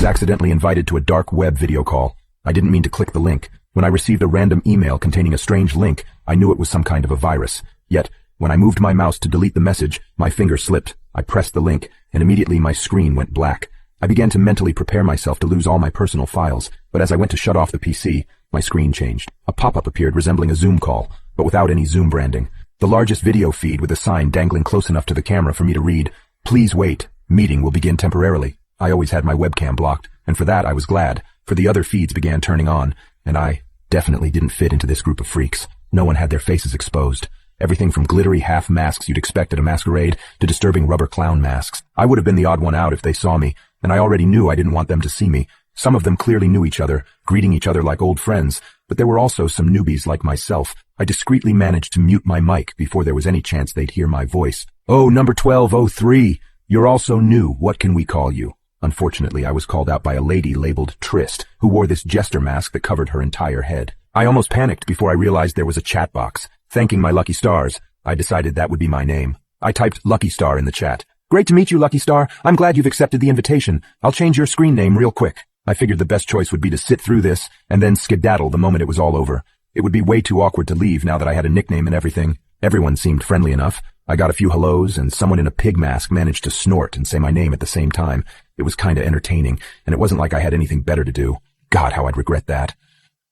was accidentally invited to a dark web video call. I didn't mean to click the link. When I received a random email containing a strange link, I knew it was some kind of a virus. Yet, when I moved my mouse to delete the message, my finger slipped. I pressed the link, and immediately my screen went black. I began to mentally prepare myself to lose all my personal files, but as I went to shut off the PC, my screen changed. A pop-up appeared resembling a Zoom call, but without any Zoom branding. The largest video feed with a sign dangling close enough to the camera for me to read, "Please wait, meeting will begin temporarily." I always had my webcam blocked, and for that I was glad, for the other feeds began turning on, and I definitely didn't fit into this group of freaks. No one had their faces exposed. Everything from glittery half masks you'd expect at a masquerade to disturbing rubber clown masks. I would have been the odd one out if they saw me, and I already knew I didn't want them to see me. Some of them clearly knew each other, greeting each other like old friends, but there were also some newbies like myself. I discreetly managed to mute my mic before there was any chance they'd hear my voice. "Oh, number 1203, you're also new. What can we call you?" Unfortunately, I was called out by a lady labeled Trist, who wore this jester mask that covered her entire head. I almost panicked before I realized there was a chat box. Thanking my lucky stars, I decided that would be my name. I typed Lucky Star in the chat. "Great to meet you, Lucky Star. I'm glad you've accepted the invitation. I'll change your screen name real quick." I figured the best choice would be to sit through this and then skedaddle the moment it was all over. It would be way too awkward to leave now that I had a nickname and everything. Everyone seemed friendly enough. I got a few hellos, and someone in a pig mask managed to snort and say my name at the same time. It was kinda entertaining, and it wasn't like I had anything better to do. God, how I'd regret that.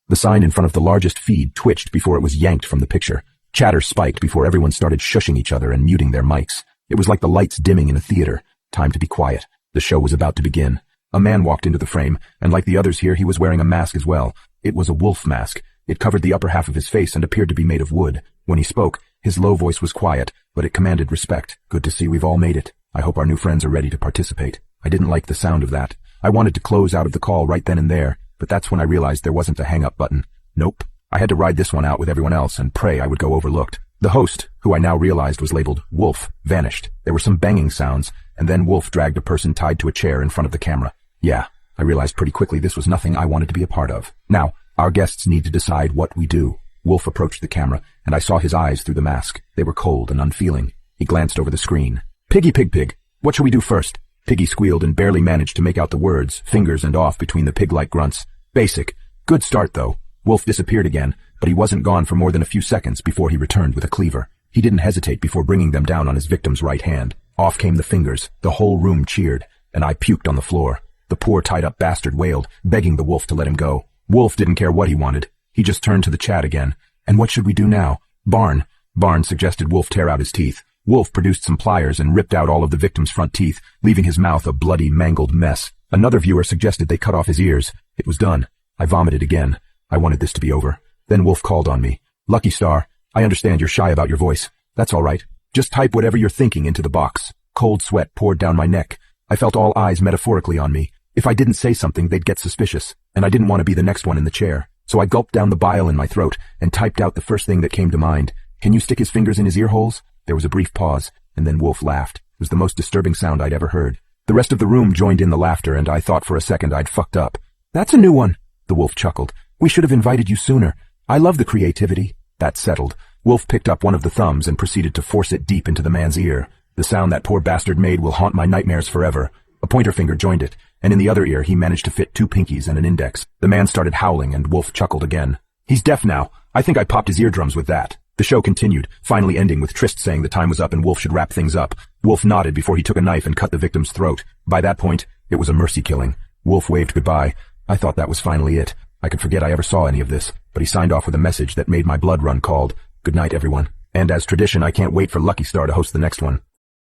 The sign in front of the largest feed twitched before it was yanked from the picture. Chatter spiked before everyone started shushing each other and muting their mics. It was like the lights dimming in a theater. Time to be quiet. The show was about to begin. A man walked into the frame, and like the others here, he was wearing a mask as well. It was a wolf mask. It covered the upper half of his face and appeared to be made of wood. When he spoke, his low voice was quiet, but it commanded respect. "Good to see we've all made it. I hope our new friends are ready to participate." I didn't like the sound of that. I wanted to close out of the call right then and there, but that's when I realized there wasn't a hang-up button. Nope. I had to ride this one out with everyone else and pray I would go overlooked. The host, who I now realized was labeled Wolf, vanished. There were some banging sounds, and then Wolf dragged a person tied to a chair in front of the camera. Yeah, I realized pretty quickly this was nothing I wanted to be a part of. Now, our guests need to decide what we do. Wolf approached the camera, and I saw his eyes through the mask. They were cold and unfeeling. He glanced over the screen. "Piggy pig pig, what shall we do first?" Piggy squealed and barely managed to make out the words, fingers and off between the pig-like grunts. "Basic. Good start, though." Wolf disappeared again, but he wasn't gone for more than a few seconds before he returned with a cleaver. He didn't hesitate before bringing them down on his victim's right hand. Off came the fingers. The whole room cheered, and I puked on the floor. The poor tied-up bastard wailed, begging the wolf to let him go. Wolf didn't care what he wanted. He just turned to the chat again. "And what should we do now?" "Barn." Barn suggested Wolf tear out his teeth. Wolf produced some pliers and ripped out all of the victim's front teeth, leaving his mouth a bloody, mangled mess. Another viewer suggested they cut off his ears. It was done. I vomited again. I wanted this to be over. Then Wolf called on me. "Lucky Star, I understand you're shy about your voice. That's all right. Just type whatever you're thinking into the box." Cold sweat poured down my neck. I felt all eyes metaphorically on me. If I didn't say something, they'd get suspicious, and I didn't want to be the next one in the chair. So I gulped down the bile in my throat and typed out the first thing that came to mind. "Can you stick his fingers in his ear holes?" There was a brief pause, and then Wolf laughed. It was the most disturbing sound I'd ever heard. The rest of the room joined in the laughter, and I thought for a second I'd fucked up. "That's a new one," the wolf chuckled. "We should have invited you sooner. I love the creativity." That settled. Wolf picked up one of the thumbs and proceeded to force it deep into the man's ear. The sound that poor bastard made will haunt my nightmares forever. A pointer finger joined it, and in the other ear he managed to fit 2 pinkies and an index. The man started howling, and Wolf chuckled again. "He's deaf now. I think I popped his eardrums with that." The show continued, finally ending with Trist saying the time was up and Wolf should wrap things up. Wolf nodded before he took a knife and cut the victim's throat. By that point, it was a mercy killing. Wolf waved goodbye. I thought that was finally it. I could forget I ever saw any of this, but he signed off with a message that made my blood run cold. "Good night, everyone. And as tradition, I can't wait for Lucky Star to host the next one."